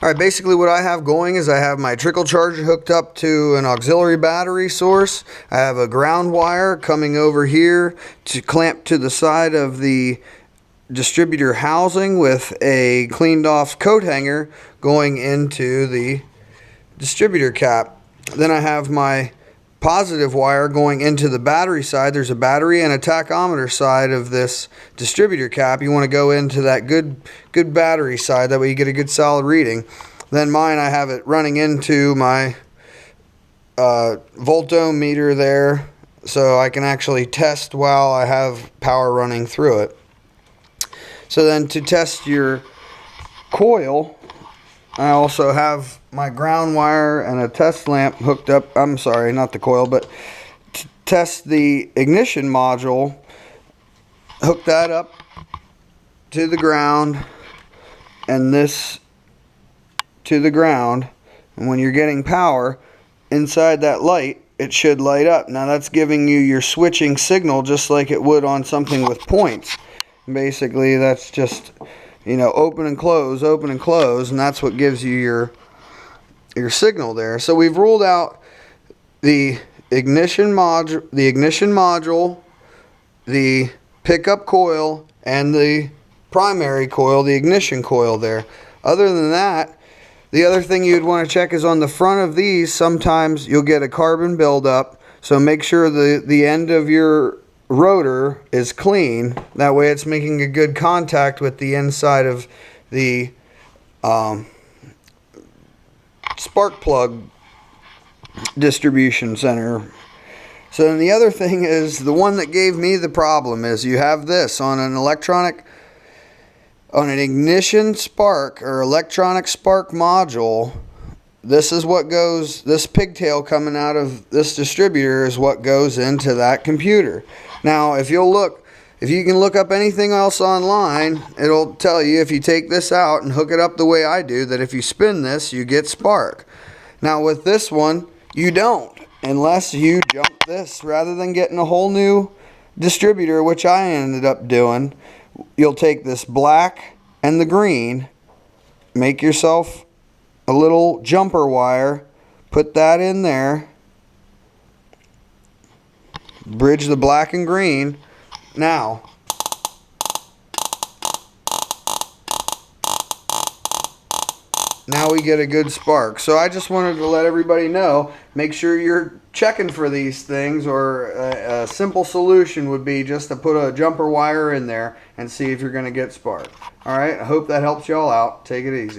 Alright, basically what I have going is I have my trickle charger hooked up to an auxiliary battery source. I have a ground wire coming over here to clamp to the side of the distributor housing with a cleaned off coat hanger going into the distributor cap. Then I have my positive wire going into the battery side. There's a battery and a tachometer side of this distributor cap. You want to go into that good battery side, that way you get a good solid reading. Then mine, I have it running into my voltometer there, so I can actually test while I have power running through it. So then to test your coil, I also have my ground wire and a test lamp hooked up. I'm sorry, not the coil, but to test the ignition module, hook that up to the ground and this to the ground. And when you're getting power inside that light, it should light up. Now that's giving you your switching signal just like it would on something with points. Basically that's just, you know, open and close, and that's what gives you your signal there. So we've ruled out the ignition module, the pickup coil, and the primary coil, the ignition coil there. Other than that, the other thing you'd want to check is on the front of these. Sometimes you'll get a carbon buildup, so make sure the end of your rotor is clean. That way it's making a good contact with the inside of the spark plug distribution center. So then the other thing is, the one that gave me the problem is you have this on an ignition spark or electronic spark module. This is what goes, this pigtail coming out of this distributor is what goes into that computer. Now if you can look up anything else online, it'll tell you, if you take this out and hook it up the way I do, that if you spin this, you get spark. Now with this one, you don't, unless you jump this. Rather than getting a whole new distributor, which I ended up doing, you'll take this black and the green, make yourself a little jumper wire, put that in there, bridge the black and green. Now we get a good spark. So I just wanted to let everybody know, make sure you're checking for these things, or a simple solution would be just to put a jumper wire in there and see if you're going to get spark. Alright, I hope that helps y'all out. Take it easy.